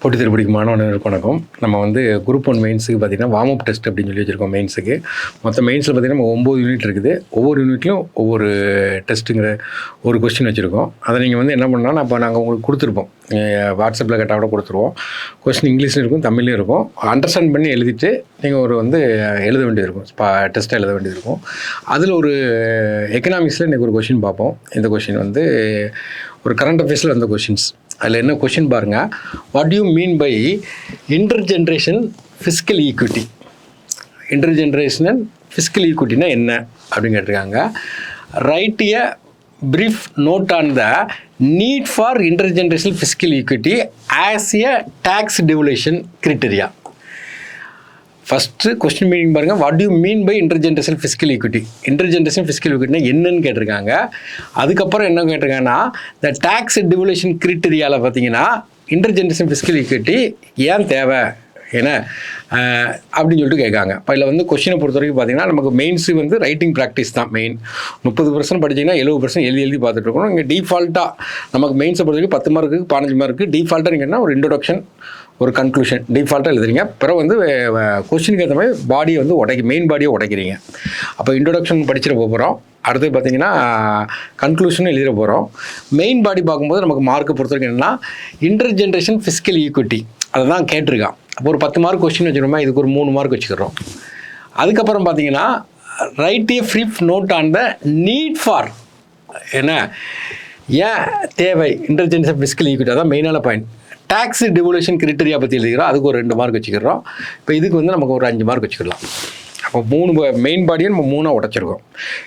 போட்டி திருப்படிக்கு மாணவர்களுக்கு வணக்கம். நம்ம வந்து குரூப் 1 மெயின்ஸுக்கு பார்த்திங்கன்னா வார்ம் அப் டெஸ்ட் அப்படின்னு சொல்லி வச்சுருக்கோம். மெயின்ஸுக்கு மொத்தம் மெயின்ஸில் பார்த்திங்கன்னா நம்ம 9 யூனிட் இருக்குது. ஒவ்வொரு யூனிட்லையும் ஒவ்வொரு டெஸ்ட்டுங்கிற ஒரு கொஸ்டின் வச்சுருக்கோம். அதை நீங்கள் வந்து என்ன பண்ணால் இப்போ நாங்கள் உங்களுக்கு கொடுத்துருப்போம், வாட்ஸ்அப்பில் கேட்டால் கூட கொடுத்துருவோம். கொஸ்டின் இங்கிலீஷ்லையும் இருக்கும், தமிழ்லையும் இருக்கும். அண்டர்ஸ்டாண்ட் பண்ணி எழுதிட்டு நீங்கள் ஒரு வந்து எழுத வேண்டியது இருக்கும், டெஸ்ட்டை எழுத வேண்டியது இருக்கும். அதில் ஒரு எக்கனாமிக்ஸில் இன்றைக்கி ஒரு கொஷின் பார்ப்போம். இந்த கொஷின் வந்து ஒரு கரண்ட் அஃபேர்ஸில் வந்த கொஷின்ஸ். அதில் என்ன கொஷின் பாருங்கள், what you mean by inter generation fiscal equity. Inter generation and fiscal ஈக்விட்டினா என்ன அப்படின்னு கேட்டிருக்காங்க. Write a brief note on the need for intergenerational fiscal equity as a tax devolution criteria. First question meaning பாருங்கள், what you mean by intergenerational fiscal equity. Intergenerational fiscal ஈக்விட்டினா என்னன்னு கேட்டிருக்காங்க. அதுக்கப்புறம் என்ன கேட்டிருக்காங்கன்னா, இந்த டேக்ஸ் டிவல்யூஷன் கிரிட்டீரியாவில் பார்த்தீங்கன்னா இன்டர்ஜென்ரேஷனல் ஃபிஸ்கல் ஈக்விட்டி ஏன் தேவை ஏன்னா அப்படின்னு சொல்லிட்டு கேட்காங்க. இப்போ இதில் வந்து கொஸ்டினை பொறுத்த வரைக்கும் பார்த்தீங்கன்னா நமக்கு மெயின்ஸு வந்து ரைட்டிங் ப்ராக்டிஸ் தான் மெயின். 30% படிச்சிங்கன்னா 70% எழுதி பார்த்துட்டு இருக்கணும். இங்கே டிஃபால்ட்டாக நமக்கு மெயின்ஸை பொறுத்த வரைக்கும் 10 மார்க்குக்கு 15 மார்க்கு டிஃபால்ட்டாக நீங்கள் ஒரு இன்ட்ரோடக்ஷன் ஒரு கன்க்ளூஷன் டிஃபால்ட்டாக எழுதுறீங்க. பிறகு வந்து கொஸ்டினுக்கு ஏற்ற மாதிரி பாடியை வந்து மெயின் பாடியை உடைக்கிறீங்க. அப்போ இன்ட்ரோடக்ஷன் படிச்சுட்டு போகிறோம். அடுத்து பார்த்தீங்கன்னா கன்க்ளூஷனும் எழுதிட போகிறோம். மெயின் பாடி பார்க்கும்போது நமக்கு மார்க்கை பொறுத்த வரைக்கும் என்னென்னா இன்டர் ஜென்ரேஷன் ஃபிஸ்கல் ஈக்விட்டி அதை தான் கேட்டிருக்கான். அப்போ ஒரு 10 மார்க் கொஸ்டின் வச்சுக்கிறோமா, இதுக்கு ஒரு 3 மார்க் வச்சுக்கிறோம். அதுக்கப்புறம் பார்த்தீங்கன்னா write a brief note on the need for என்ன ஏன் தேவை இன்டர் ஜென்ரேஷன் ஃபிஸ்கல் ஈக்விட்டி, அதான் மெயினான பாயிண்ட். டேக்ஸ் டிவல்யூஷன் கிரிட்டீரியா பற்றி எழுதிக்கிறோம், அதுக்கு ஒரு 2 மார்க் வச்சுக்கிறோம். இப்போ இதுக்கு வந்து நமக்கு ஒரு 5 மார்க் வச்சுக்கலாம். அப்போ 3 மெயின் பாடியை நம்ம 3 உடைச்சிருக்கோம்.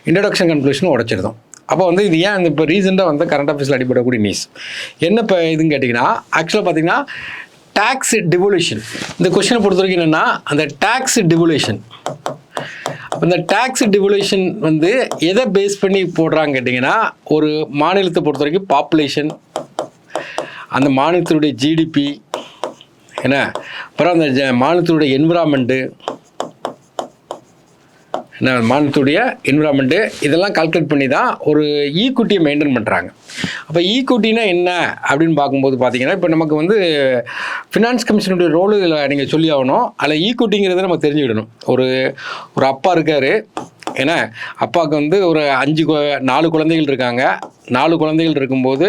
இன்ட்ரடக்ஷன் கன்க்ளூஷனும் உடைச்சிருந்தோம். அப்போ வந்து இது ஏன் இப்போ ரீசெண்டாக வந்து கரண்ட் அஃபேர்ஸில் அடிப்படக்கூடிய நியூஸ் என்ன இப்போ இதுன்னு கேட்டிங்கன்னா, ஆக்சுவலாக பார்த்தீங்கன்னா டேக்ஸ் டிவல்யூஷன் இந்த கொஸ்டினை பொறுத்த வரைக்கும் என்னென்னா அந்த டேக்ஸ் டிவல்யூஷன். இந்த டேக்ஸ் டிவல்யூஷன் வந்து எதை பேஸ் பண்ணி போடுறாங்க கேட்டிங்கன்னா, ஒரு மாநிலத்தை பொறுத்த வரைக்கும் பாப்புலேஷன், அந்த மாநிலத்தினுடைய ஜிடிபி என்ன, அப்புறம் அந்த மாநிலத்தினுடைய என்விரான்மெண்ட்டு என்ன, மாநிலத்துடைய என்விரான்மெண்ட்டு இதெல்லாம் கால்குலேட் பண்ணி தான் ஒரு ஈக்விட்டியை மெயின்டைன் பண்ணுறாங்க. அப்போ ஈக்விட்டினா என்ன அப்படின்னு பார்க்கும்போது பார்த்தீங்கன்னா, இப்போ நமக்கு வந்து ஃபினான்ஸ் கமிஷனுடைய ரோலு இதில் நீங்கள் சொல்லி ஆகணும். அதில் ஈக்விட்டிங்கிறத நம்ம தெரிஞ்சுக்கிடணும். ஒரு அப்பா இருக்கார், ஏன்னா அப்பாவுக்கு வந்து ஒரு 4 குழந்தைகள் இருக்காங்க. 4 குழந்தைகள் இருக்கும்போது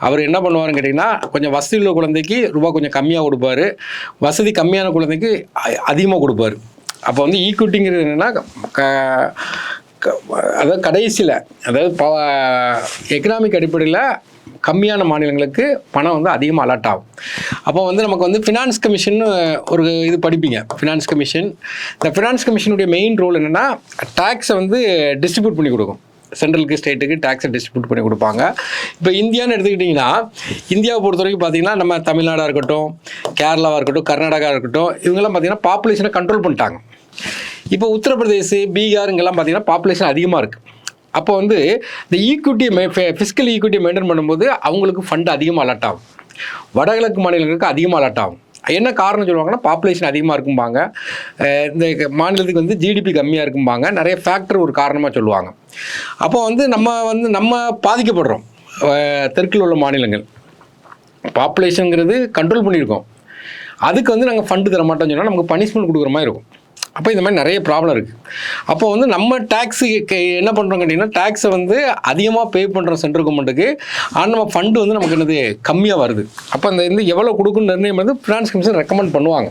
அவர் என்ன பண்ணுவாருன்னு கேட்டிங்கன்னா, கொஞ்சம் வசதி உள்ள குழந்தைக்கு ரூபா கொஞ்சம் கம்மியாக கொடுப்பார், வசதி கம்மியான குழந்தைக்கு அதிகமாக கொடுப்பார். அப்போ வந்து ஈக்விட்டிங்கிறது என்னென்னா அதாவது கடைசியில் அதாவது எக்கனாமிக் அடிப்படையில் கம்மியான மாநிலங்களுக்கு பணம் வந்து அதிகமாக அலாட் ஆகும். அப்போ வந்து நமக்கு வந்து ஃபினான்ஸ் கமிஷன் ஒரு இது படிப்பீங்க. ஃபினான்ஸ் கமிஷன், இந்த ஃபினான்ஸ் கமிஷனுடைய மெயின் ரோல் என்னென்னா டேக்ஸை வந்து டிஸ்ட்ரிபியூட் பண்ணி கொடுக்கும். சென்ட்ரலுக்கு ஸ்டேட்டுக்கு டேக்ஸை டிஸ்ட்ரிபியூட் பண்ணி கொடுப்பாங்க. இப்போ இந்தியான்னு எடுத்துக்கிட்டிங்கன்னா, இந்தியாவை பொறுத்த வரைக்கும் பார்த்திங்கன்னா நம்ம தமிழ்நாடாக இருக்கட்டும், கேரளாவாக இருக்கட்டும், கர்நாடகா இருக்கட்டும், இவங்கெல்லாம் பார்த்திங்கன்னா பாப்புலேஷனை கண்ட்ரோல் பண்ணிட்டாங்க. இப்போ உத்தரப்பிரதேஷ், பீகார் இங்கெல்லாம் பார்த்திங்கன்னா பாப்புலேஷன் அதிகமாக இருக்குது. அப்போ வந்து இந்த ஈக்விட்டியை ஃபிஸ்கல் ஈக்விட்டியை மெயின்டைன் பண்ணும்போது அவங்களுக்கு ஃபண்டு அதிகமாக அலாட் ஆகும். வடகிழக்கு மாநிலங்களுக்கு அதிகமாக அலாட் ஆகும். என்ன காரணம் சொல்லுவாங்கன்னா, பாப்புலேஷன் அதிகமாக இருக்கும்பாங்க, இந்த மாநிலத்துக்கு வந்து ஜிடிபி கம்மியாக இருக்கும்பாங்க, நிறைய ஃபேக்டர் ஒரு காரணமாக சொல்லுவாங்க. அப்போ வந்து நம்ம பாதிக்கப்படுறோம். தெற்கில் உள்ள மாநிலங்கள் பாப்புலேஷனுங்கிறது கண்ட்ரோல் பண்ணியிருக்கோம், அதுக்கு வந்து நாங்கள் ஃபண்டு தர மாட்டோம்னு சொன்னால் நமக்கு பனிஷ்மெண்ட் கொடுக்குற மாதிரி இருக்கும். அப்போ இந்த மாதிரி நிறைய ப்ராப்ளம் இருக்குது. அப்போ வந்து நம்ம டேக்ஸு என்ன பண்ணுறோம் கேட்டிங்கன்னா, டேக்ஸை வந்து அதிகமாக பே பண்ணுறோம் சென்ட்ரல் கவர்மெண்ட்டுக்கு, ஆனால் நம்ம ஃபண்டு வந்து நமக்கு என்னது கம்மியாக வருது. அப்போ அந்த வந்து எவ்வளோ கொடுக்குன்னு நிர்ணயம் வந்து ஃபினான்ஸ் கமிஷன் ரெக்கமெண்ட் பண்ணுவாங்க.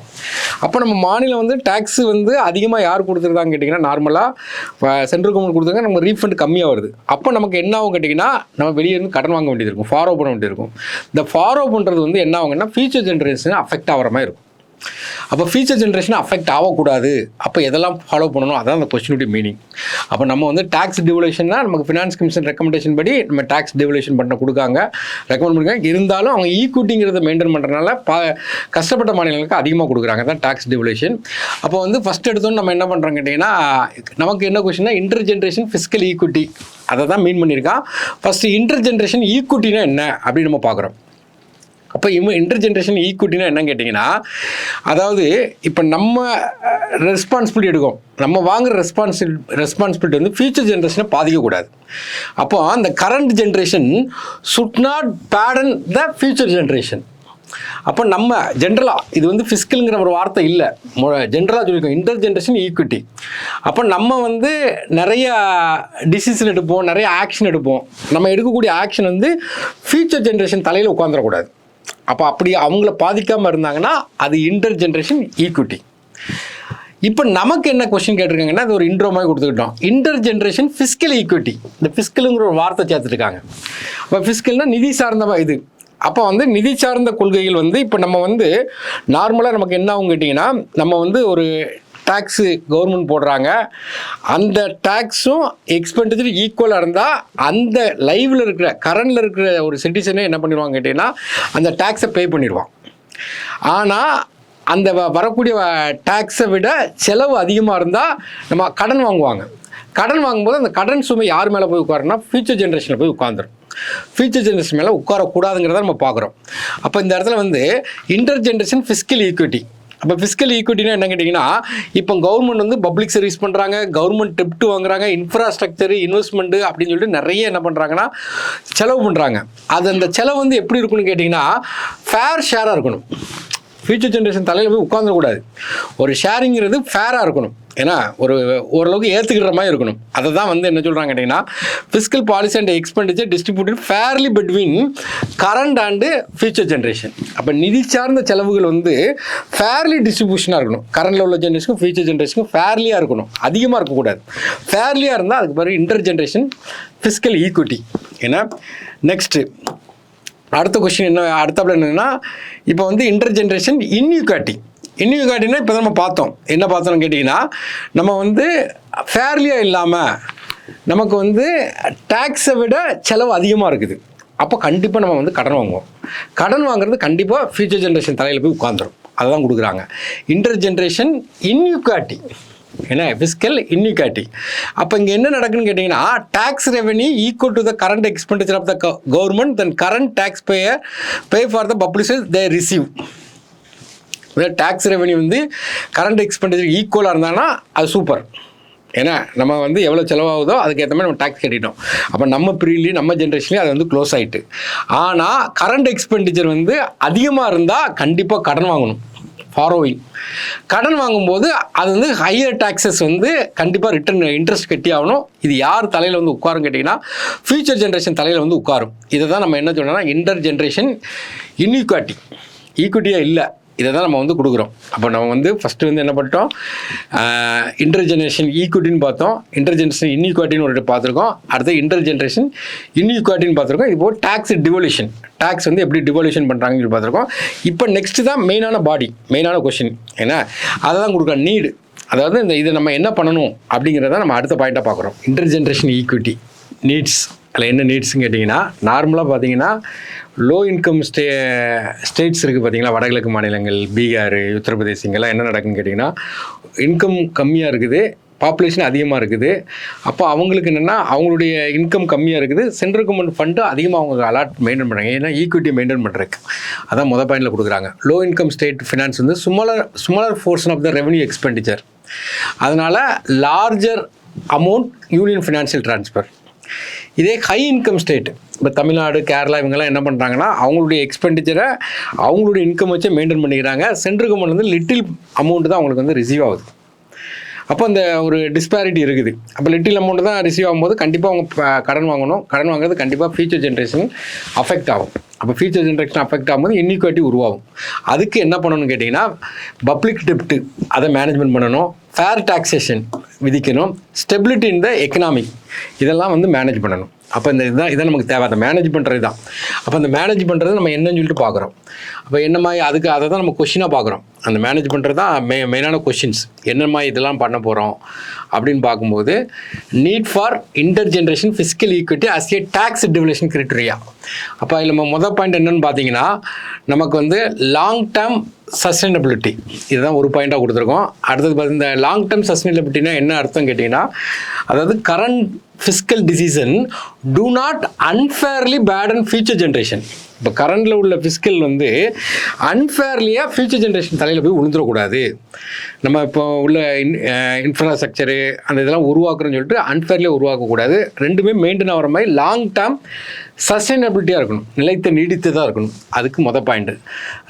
அப்போ நம்ம மாநிலம் வந்து டேக்ஸு வந்து அதிகமாக யார் கொடுத்துருக்காங்க கேட்டிங்கன்னா, நார்மலாக சென்ட்ரல் கவர்மெண்ட் கொடுத்துருங்க, நம்ம ரீஃபண்ட் கம்மியாக வருது. அப்போ நமக்கு என்ன ஆகும் கேட்டிங்கன்னா, நம்ம வெளியே இருந்து கடன் வாங்க வேண்டியது இருக்கும், ஃபாலோ பண்ண வேண்டியது இருக்கும். இந்த ஃபாலோ பண்ணுறது வந்து என்ன ஆகுங்கன்னா ஃபியூச்சர் ஜென்ரேஷன் அஃபெக்ட் ஆகிற மாதிரி இருக்கும். அப்போ ஃபியூச்சர் ஜென்ரேஷன் அஃபெக்ட் ஆகக்கூடாது. அப்போ எதெல்லாம் ஃபாலோ பண்ணணும், அதான் அந்த கொஸ்டினுடைய மீனிங். அப்போ நம்ம வந்து டேக்ஸ் டிவல்யூஷன்னா நமக்கு ஃபினான்ஸ் கமிஷன் ரெக்கமெண்டேஷன் படி நம்ம டேக்ஸ் டிவல்யூஷன் பண்ண கொடுக்காங்க, ரெக்கமெண்ட் பண்ணுறாங்க. இருந்தாலும் அவங்க ஈக்விட்டிங்கிறத மெயின்டைன் பண்ணுறதுனால கஷ்டப்பட்ட மாநிலங்களுக்கு அதிகமாக கொடுக்குறாங்க, தான் டேக்ஸ் டிவல்யூஷன். அப்போ வந்து ஃபஸ்ட் எடுத்தோன்னு நம்ம என்ன பண்ணுறோம் கேட்டிங்கன்னா, நமக்கு என்ன கொஸ்டின்னா இன்டர் ஜென்ரேஷன் ஃபிஸ்கல் ஈக்விட்டி அதை தான் மீன் பண்ணியிருக்கான். ஃபஸ்ட்டு இன்டர் ஜென்ரேஷன் ஈக்விட்டினா என்ன அப்படின்னு நம்ம பார்க்குறோம். அப்போ இன்டர் ஜென்ரேஷன் ஈக்விட்டினா என்னன்னு கேட்டிங்கன்னா, அதாவது இப்போ நம்ம ரெஸ்பான்சிபிலிட்டி எடுக்கும், நம்ம வாங்குகிற ரெஸ்பான்சிபிலிட்டி வந்து ஃபியூச்சர் ஜென்ரேஷனை பாதிக்கக்கூடாது. அப்போ அந்த current generation should not Baden the future generation. அப்போ நம்ம ஜென்ரலாக இது வந்து ஃபிஸ்கல்ங்கிற ஒரு வார்த்தை இல்லை, ஜென்ரலாக சொல்லியிருக்கோம் இன்டர் ஜென்ரேஷன் ஈக்விட்டி. அப்போ நம்ம வந்து நிறைய டிசிஷன் எடுப்போம், நிறைய ஆக்ஷன் எடுப்போம். நம்ம எடுக்கக்கூடிய ஆக்ஷன் வந்து ஃபியூச்சர் ஜென்ரேஷன் தலையில் உட்காந்துடக்கூடாது. அப்போ அப்படி அவங்கள பாதிக்காமல் இருந்தாங்கன்னா அது இன்டர் ஜென்ரேஷன் ஈக்விட்டி. இப்போ நமக்கு என்ன கொஸ்டின் கேட்டிருக்காங்கன்னா அது ஒரு இன்ட்ரோ மாதிரி கொடுத்துக்கிட்டோம். இன்டர் ஜென்ரேஷன் ஃபிஸ்கல் ஈக்விட்டி, இந்த ஃபிஸ்கலுங்கிற ஒரு வார்த்தை சேர்த்துருக்காங்க. அப்போ ஃபிஸ்கல்னால் நிதி சார்ந்த இது. அப்போ வந்து நிதி சார்ந்த கொள்கைகள் வந்து இப்போ நம்ம வந்து நார்மலாக நமக்கு என்ன ஆகும் கேட்டிங்கன்னா, நம்ம வந்து ஒரு டேக்ஸு கவர்மெண்ட் போடுறாங்க, அந்த டேக்ஸும் எக்ஸ்பெண்டிச்சர் ஈக்குவலாக இருந்தால் அந்த லைவில் இருக்கிற கரண்டில் இருக்கிற ஒரு சிட்டிசனே என்ன பண்ணிடுவாங்க கேட்டிங்கன்னா அந்த டேக்ஸை பே பண்ணிடுவான். ஆனால் அந்த வரக்கூடிய டேக்ஸை விட செலவு அதிகமாக இருந்தால் நம்ம கடன் வாங்குவாங்க. கடன் வாங்கும்போது அந்த கடன் சுமை யார் மேலே போய் உட்காருன்னா ஃபியூச்சர் ஜென்ரேஷனில் போய் உட்காந்துரும். ஃபியூச்சர் ஜென்ரேஷன் மேலே உட்காரக்கூடாதுங்கிறத நம்ம பார்க்குறோம். அப்போ இந்த இடத்துல வந்து இன்டர் ஜென்ரேஷன் ஃபிஸ்கல் ஈக்விட்டி. அப்போ ஃபிஸ்கல் ஈக்விட்டினா என்ன கேட்டிங்கன்னா, இப்போ கவர்மெண்ட் வந்து பப்ளிக் சர்வீஸ் பண்ணுறாங்க, கவர்மெண்ட் டெப்ட் வாங்குறாங்க, இன்ஃப்ராஸ்ட்ரக்சரு இன்வெஸ்ட்மெண்ட்டு அப்படின்னு சொல்லிட்டு நிறைய என்ன பண்ணுறாங்கன்னா செலவு பண்ணுறாங்க. அது அந்த செலவு வந்து எப்படி இருக்குன்னு கேட்டிங்கன்னா ஃபேர் ஷேராக இருக்கணும். ஃபியூச்சர் ஜென்ரேஷன் தலையில் போய் உட்காந்துடக்கூடாது. ஒரு ஷேரிங்கிறது ஃபேராக இருக்கணும். ஏன்னா ஓரளவுக்கு ஏற்றுக்கிற மாதிரி இருக்கணும். அதை தான் வந்து என்ன சொல்கிறாங்க கேட்டிங்கன்னா fiscal policy and expenditure distributed fairly between current and future generation. அப்போ நிதி சார்ந்த செலவுகள் வந்து ஃபேர்லி டிஸ்ட்ரிபியூஷனாக இருக்கணும். கரண்டில் உள்ள ஜென்ரேஷனுக்கும் ஃபியூச்சர் ஜென்ரேஷனுக்கும் ஃபேர்லியாக இருக்கணும், அதிகமாக இருக்கக்கூடாது. ஃபேர்லியாக இருந்தால் அதுக்கு பிறகு இன்டர் ஜென்ரேஷன் ஃபிஸ்கல் ஈக்விட்டி. ஏன்னா நெக்ஸ்ட்டு அடுத்த கொஸ்டின் என்ன, அடுத்தப்பல என்னென்னா இப்போ வந்து இன்டர் ஜென்ரேஷன் இன்இக்வாலிட்டி. இன்இக்வாலிட்டினா இப்போ தான் நம்ம பார்த்தோம். என்ன பார்த்தோம்னு கேட்டிங்கன்னா நம்ம வந்து ஃபேர்லியாக இல்லாமல் நமக்கு வந்து டேக்ஸை விட செலவு அதிகமாக இருக்குது. அப்போ கண்டிப்பாக நம்ம வந்து கடன் வாங்குவோம். கடன் வாங்குறது கண்டிப்பாக ஃபியூச்சர் ஜென்ரேஷன் தலையில் போய் உட்காந்துரும். அதை தான் கொடுக்குறாங்க இன்டர் ஜென்ரேஷன் இன்இக்வாலிட்டி. ஏன்னா ஃபிஸ்கல் இன்இக்வாலிட்டி. அப்போ இங்கே என்ன நடக்குன்னு கேட்டிங்கன்னா tax revenue equal to the current expenditure of the government then current tax payer pay for the publisher they receive. Tax revenue வந்து கரண்ட் எக்ஸ்பெண்டிச்சர் ஈக்குவலாக இருந்தாங்கன்னா அது சூப்பர். ஏன்னா நம்ம வந்து எவ்வளோ செலவாகுதோ அதுக்கேற்ற மாதிரி நம்ம டேக்ஸ் கட்டிட்டோம். அப்போ நம்ம பீரியட்லேயும் நம்ம ஜென்ரேஷன்லேயும் அது வந்து க்ளோஸ் ஆகிட்டு. ஆனால் கரண்ட் எக்ஸ்பெண்டிச்சர் வந்து அதிகமாக இருந்தால் கண்டிப்பாக கடன் வாங்கணும். ஃபாரோவிங் கடன் வாங்கும்போது அது வந்து ஹையர் டேக்ஸஸ் வந்து கண்டிப்பாக ரிட்டர்ன் இன்ட்ரெஸ்ட் கட்டி ஆகணும். இது யார் தலையில் வந்து உட்காரும் கேட்டிங்கன்னா ஃபியூச்சர் ஜென்ரேஷன் தலையில் வந்து உட்காரும். இதை தான் நம்ம என்ன சொல்கிறோம்னா இன்டர் ஜென்ரேஷன் இன்இக்வாலிட்டி. ஈக்விட்டியாக இல்லை, இதை தான் நம்ம வந்து கொடுக்குறோம். அப்போ நம்ம வந்து ஃபஸ்ட்டு வந்து என்ன பண்ணிட்டோம், இன்டர் ஜென்ரேஷன் ஈக்விட்டின்னு பார்த்தோம், இன்டர் ஜென்ரேஷன் இன்இக்வாலிட்டின்னு ஒரு பார்த்துருக்கோம், அடுத்து இன்டர் ஜென்ரேஷன் இன்இக்வாலிட்டின்னு பார்த்துருக்கோம். இப்போ டேக்ஸ் டிவல்யூஷன், டேக்ஸ் வந்து எப்படி டிவல்யூஷன் பண்ணுறாங்கன்னு சொல்லி பார்த்துருக்கோம். இப்போ நெக்ஸ்ட்டு தான் மெயினான கொஸ்டின் ஏன்னா அதை தான் கொடுக்குறோம் நீடு. அதாவது இதை நம்ம என்ன பண்ணணும் அப்படிங்கிறத நம்ம அடுத்த பாயிண்ட்டாக பார்க்குறோம். Inter generation equity needs. அதில் என்ன நீட்ஸ்ன்னு கேட்டிங்கன்னா நார்மலாக பார்த்தீங்கன்னா லோ இன்கம் ஸ்டேட்ஸ் இருக்குது பார்த்தீங்களா, வடகிழக்கு மாநிலங்கள், பீகார், உத்தரப்பிரதேஷ், இங்கெல்லாம் என்ன நடக்குன்னு கேட்டிங்கன்னா இன்கம் கம்மியாக இருக்குது, பாப்புலேஷன் அதிகமாக இருக்குது. அப்போ அவங்களுக்கு என்னென்னா அவங்களுடைய இன்கம் கம்மியாக இருக்குது, சென்ட்ரல் கவர்மெண்ட் ஃபண்டு அதிகமாக அவங்க அலாட் மெயின்டைன் பண்ணுறாங்க. ஏன்னா ஈக்விட்டி மெயின்டைன் பண்ணுறதுக்கு அதான் மொதல் பாயிண்டில் கொடுக்குறாங்க. லோ இன்கம் ஸ்டேட் ஃபினான்ஸ் வந்து smaller portion of the revenue expenditure. அதனால் larger amount union financial transfer. இதே ஹை இன்கம் ஸ்டேட் இப்போ தமிழ்நாடு, கேரளா இவங்கெல்லாம் என்ன பண்ணுறாங்கன்னா அவங்களுடைய எக்ஸ்பெண்டிச்சரை அவங்களுடைய இன்கம் வச்சு மெயின்டைன் பண்ணிக்கிறாங்க. சென்ட்ரல் கவர்மெண்ட் வந்து லிட்டில் அமௌண்ட் தான் அவங்களுக்கு வந்து ரிசீவ் ஆகுது. அப்போ அந்த ஒரு டிஸ்பாரிட்டி இருக்குது. அப்போ லிட்டில் அமௌண்ட் தான் ரிசீவ் ஆகும்போது கண்டிப்பாக அவங்க கடன் வாங்கணும். கடன் வாங்குறது கண்டிப்பாக ஃபியூச்சர் ஜென்ரேஷன் அஃபெக்ட் ஆகும். அப்போ ஃபியூச்சர் ஜென்ரேஷன் அஃபெக்ட் ஆகும்போது இன்இக்வாலிட்டி உருவாகும். அதுக்கு என்ன பண்ணணும்னு கேட்டிங்கன்னா பப்ளிக் டெப்ட் அதை மேனேஜ்மெண்ட் பண்ணணும், ஃபேர் டாக்ஸேஷன் விதிக்கணும், ஸ்டெபிலிட்டி இன் த எக்கனாமிக் இதெல்லாம் வந்து மேனேஜ் பண்ணணும். அப்போ இதான் நமக்கு தேவை, அதை மேனேஜ் பண்ணுறது தான். அப்போ அந்த மேனேஜ் பண்ணுறது நம்ம என்னன்னு சொல்லிட்டு பார்க்குறோம். அப்போ என்ன மாதிரி அதை தான் நம்ம கொஷினாக பார்க்குறோம். அந்த மேனேஜ் பண்ணுறது தான் மெயினான கொஷின்ஸ். என்ன மாதிரி இதெல்லாம் பண்ண போகிறோம் அப்படின்னு பார்க்கும்போது need for inter generation fiscal equity as a tax devolution criteria. அப்போ அதில் நம்ம மொதல் பாயிண்ட் என்னென்னு பார்த்தீங்கன்னா நமக்கு வந்து லாங் டேர்ம் சஸ்டைனபிலிட்டி, இதுதான் ஒரு பாயிண்ட்டாக கொடுத்துருக்கோம். அடுத்தது பார்த்து இந்த லாங் டேர்ம் சஸ்டைனபிலிட்டினா என்ன அர்த்தம் கேட்டிங்கன்னா அதாவது current fiscal decision do not unfairly burden future generation. இப்போ கரண்டில் உள்ள ஃபிஸ்கல் வந்து அன்ஃபேர்லியாக ஃபியூச்சர் ஜென்ரேஷன் தலையில் போய் விழுந்துடக்கூடாது. நம்ம இப்போ உள்ள இன்ஃப்ராஸ்ட்ரக்சரு அந்த இதெல்லாம் உருவாக்குறோன்னு சொல்லிட்டு அன்ஃபேர்லியாக உருவாக்கக்கூடாது. ரெண்டுமே மெயின்டைன் ஆகிற மாதிரி லாங் டேர்ம் சஸ்டைனபிலிட்டியாக இருக்கணும், நிலைத்த நீடித்ததாக இருக்கணும். அதுக்கு பாயிண்ட்டு.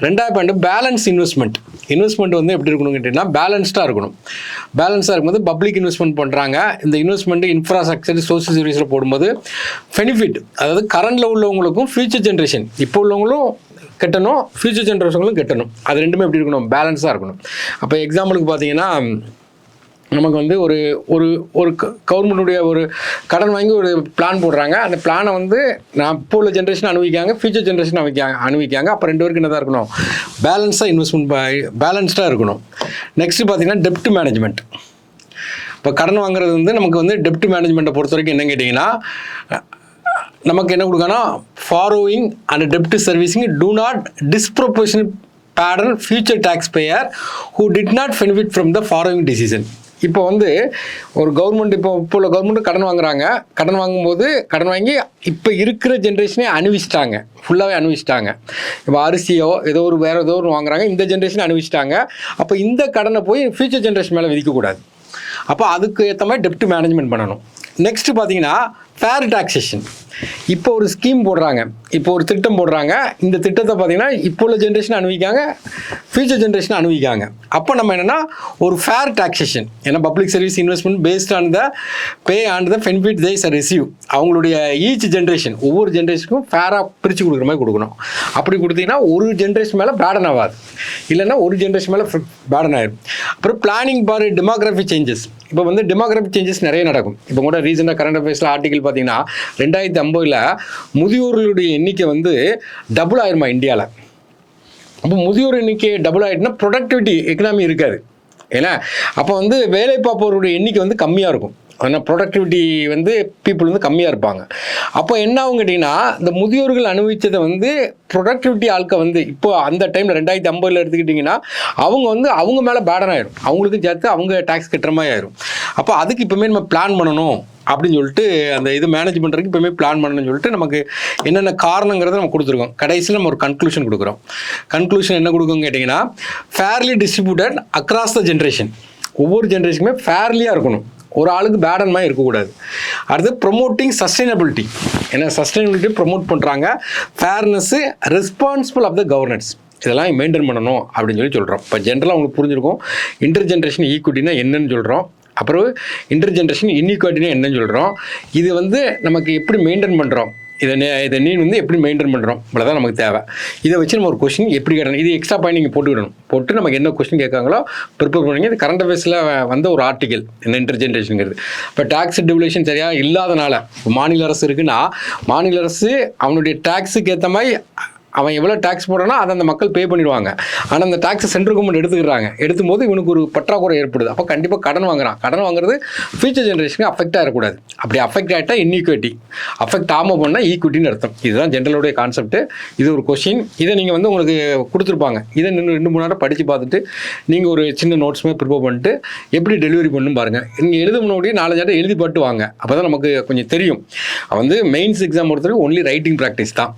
ரெண்டாவது பாயிண்ட்டு பேலன்ஸ் இன்வெஸ்ட்மெண்ட். இன்வெஸ்ட்மெண்ட் வந்து எப்படி இருக்கணும் கேட்டிங்கன்னா பேலன்ஸ்டாக இருக்கணும். பேலன்ஸாக இருக்கும்போது பப்ளிக் இன்வெஸ்ட்மெண்ட் பண்ணுறாங்க. இந்த இன்வெஸ்ட்மெண்ட்டு இன்ஃப்ராஸ்ட்ரக்சர் சோஷியல் சர்வீஸில் போடும்போது பெனிஃபிட், அதாவது கரண்டில் உள்ளவங்களுக்கும் ஃபியூச்சர் ஜென்ரேஷன், இப்போ உள்ளவங்களும் கட்டணும், ஃபியூச்சர் ஜென்ரேஷன்களும் கட்டணும். அது ரெண்டுமே எப்படி இருக்கணும், பேலன்ஸாக இருக்கணும். அப்போ எக்ஸாம்பிளுக்கு பார்த்தீங்கன்னா நமக்கு வந்து ஒரு ஒரு ஒரு கவர்மெண்ட்டுடைய ஒரு கடன் வாங்கி ஒரு பிளான் போடுறாங்க. அந்த பிளானை வந்து நான் இப்போ உள்ள ஜென்ரேஷன் அனுபவிக்காங்க, ஃபியூச்சர் ஜென்ரேஷன் அனுபவிக்காங்க. அப்போ ரெண்டு பேருக்கு என்ன தான் இருக்கணும், பேலன்ஸாக இன்வெஸ்ட்மெண்ட் பேலன்ஸ்டாக இருக்கணும். நெக்ஸ்ட்டு பார்த்தீங்கன்னா டெப்ட் மேனேஜ்மெண்ட். இப்போ கடன் வாங்குறது வந்து நமக்கு வந்து டெப்ட் மேனேஜ்மெண்ட்டை பொறுத்த வரைக்கும் என்ன கேட்டிங்கன்னா, நமக்கு என்ன கொடுக்கணும், ஃபாரோயிங் அண்ட் டெப்ட் servicing to not disproportional burden future taxpayer who did not benefit from the borrowing decision. இப்போ வந்து ஒரு கவர்மெண்ட், இப்போ உள்ள கவர்மெண்ட் கடன் வாங்குறாங்க. கடன் வாங்கும்போது கடன் வாங்கி இப்போ இருக்கிற ஜென்ரேஷனே அனுபவிச்சிட்டாங்க, ஃபுல்லாகவே அனுபவிச்சிட்டாங்க. இப்போ அரிசியோ ஏதோ ஒரு வேறு ஏதோ ஒன்று வாங்குறாங்க, இந்த ஜென்ரேஷன் அனுபவிச்சிட்டாங்க. அப்போ இந்த கடனை போய் ஃபியூச்சர் ஜென்ரேஷன் மேலே விதிக்கக்கூடாது. அப்போ அதுக்கு ஏற்ற மாதிரி டெப்ட் மேனேஜ்மெண்ட் பண்ணணும். நெக்ஸ்ட்டு பார்த்தீங்கன்னா ஃபேர் டாக்ஸேஷன். இப்போ ஒரு ஸ்கீம் போடுறாங்க, இப்போ ஒரு திட்டம் போடுறாங்க. இந்த திட்டத்தை பார்த்தீங்கன்னா இப்போ உள்ள ஜென்ரேஷன் அனுபவிக்காங்க, ஃபியூச்சர் ஜென்ரேஷன் அனுபவிக்காங்க. அப்போ நம்ம என்னென்னா ஒரு ஃபேர் டாக்ஸேஷன், ஏன்னா public service investment based on the pay and the benefit they receive. அவங்களுடைய ஈச் ஜென்ரேஷன், ஒவ்வொரு ஜென்ரேஷனுக்கும் ஃபேராக பிரித்து கொடுக்குற மாதிரி கொடுக்கணும். அப்படி கொடுத்தீங்கன்னா ஒரு ஜென்ரேஷன் மேலே பேடன் ஆகாது, இல்லைன்னா ஒரு ஜென்ரேஷன் மேலே பேடன் ஆகிடும். அப்புறம் பிளானிங் ஃபார் டெமோகிராஃபி சேஞ்சஸ். இப்போ வந்து டெமோகிராஃபி சேஞ்சஸ் நிறைய நடக்கும். இப்போ கூட ரீசெண்டாக கரண்ட் அஃபேர்ஸில் ஆர்டிகல் பார்த்தீங்கன்னா 2050 முதியோர்களுடைய எண்ணிக்கை வந்து டபுள் ஆயிருமா இந்தியாவில். அப்போ முதியோர் எண்ணிக்கை டபுள் ஆகிட்டுனா ப்ரொடக்டிவிட்டி எக்கனாமி இருக்காது. ஏன்னா அப்போ வந்து வேலை பார்ப்பவருடைய எண்ணிக்கை வந்து கம்மியாக இருக்கும். ஆனால் ப்ரொடக்டிவிட்டி வந்து பீப்புள் வந்து கம்மியாக இருப்பாங்க. அப்போ என்ன ஆகும் கேட்டிங்கன்னா, இந்த முதியோர்கள் அனுபவித்ததை வந்து ப்ரொடக்டிவிட்டி ஆட்க வந்து இப்போ அந்த டைமில் 2050 எடுத்துக்கிட்டிங்கன்னா அவங்க வந்து அவங்க மேலே பேடன் ஆகிடும், அவங்களுக்கும் சேர்த்து அவங்க டேக்ஸ் கட்டுற மாதிரி ஆயிடும். அப்போ அதுக்கு இப்போமே நம்ம பிளான் பண்ணணும் அப்படின்னு சொல்லிட்டு அந்த இது மேனேஜ் பண்ணுறதுக்கு இப்போமே பிளான் பண்ணணும்னு சொல்லிட்டு நமக்கு என்னென்ன காரணங்கிறத நம்ம கொடுத்துருக்கோம். கடைசியில் நம்ம ஒரு கன்க்ளூஷன் கொடுக்குறோம். கன்க்ளூஷன் என்ன கொடுக்குன்னு கேட்டிங்கன்னா, fairly distributed across the generation. ஒவ்வொரு ஜென்ரேஷனுமே ஃபேர்லியாக இருக்கணும், ஒரு ஆளுக்கு பேடன் மாதிரி இருக்கக்கூடாது. அடுத்து ப்ரொமோட்டிங் சஸ்டைனபிலிட்டி. ஏன்னா சஸ்டைனபிலிட்டி ப்ரொமோட் பண்ணுறாங்க. ஃபேர்னஸ்ஸு, ரெஸ்பான்சிபிள் ஆஃப் த கவர்னன்ஸ், இதெல்லாம் மெயின்டைன் பண்ணணும் அப்படின்னு சொல்கிறோம். இப்போ ஜென்ரலாக உங்களுக்கு புரிஞ்சிருக்கும் இன்டர் ஜென்ரேஷன் ஈக்குவிட்டினா என்னன்னு சொல்கிறோம், அப்புறம் இன்டர் ஜென்ரேஷன் இன்இக்வாலிட்டினா என்னன்னு சொல்கிறோம். இது வந்து நமக்கு எப்படி மெயின்டைன் பண்ணுறோம், இதை நீ வந்து எப்படி மெயின்டைன் பண்ணுறோம், இவ்வளோதான் நமக்கு தேவை. இதை வச்சு நம்ம ஒரு கொஸ்டின் எப்படி கேட்டணும், இது எக்ஸ்ட்ரா பாயிண்ட் நீங்கள் போட்டுவிடணும். போட்டு நமக்கு என்ன கொஸ்டின் கேட்காங்களோ ப்ரிப்பேர் பண்ணுங்க. இது கரண்ட் அஃபேர்ஸில் வந்த ஒரு ஆர்டிகல் என்ன இன்டர் ஜென்ரேஷனுங்கிறது. இப்போ டேக்ஸ் டிவிலேஷன் சரியாக இல்லாதனால, மாநில அரசு இருக்குன்னா மாநில அரசு அவனுடைய டேக்ஸுக்கு ஏற்ற மாதிரி அவன் எவ்வளோ டேக்ஸ் போடுறானோ அதை அந்த மக்கள் பே பண்ணிடுவாங்க. ஆனால் அந்த டேக்ஸை சென்ட்ரல் கவர்மெண்ட் எடுத்துக்கிறாங்க. எடுக்கும்போது இவனுக்கு ஒரு பற்றாக்குறை ஏற்படுது. அப்போ கண்டிப்பாக கடன் வாங்குறான். கடன் வாங்குறது ஃபியூச்சர் ஜென்ரேஷனுக்கு அஃபெக்ட் ஆகிடக்கூடாது. அப்படி அஃபெக்ட் ஆகிட்டா இன்இக்விட்டி, அஃபெக்ட் ஆகாமல் பண்ணால் ஈக்விட்டின்னு அர்த்தம். இதுதான் ஜென்ரலோடைய கான்செப்ட். இது ஒரு கொஸ்டின். இதை நீங்கள் வந்து உங்களுக்கு கொடுத்துருப்பாங்க. இதை இன்னும் 2-3 நேரம் படித்து பார்த்துட்டு நீங்கள் ஒரு சின்ன நோட்ஸுமே ப்ரிப்பேர் பண்ணிட்டு எப்படி டெலிவரி பண்ணணும் பாருங்கள். நீங்கள் எழுத முன்னாடி 4 எழுதி போட்டு வாங்க. அப்போ தான் நமக்கு கொஞ்சம் தெரியும். வந்து மெயின்ஸ் எக்ஸாம் பொறுத்தவரைக்கும் ஒன்லி ரைட்டிங் ப்ராக்டிஸ் தான்.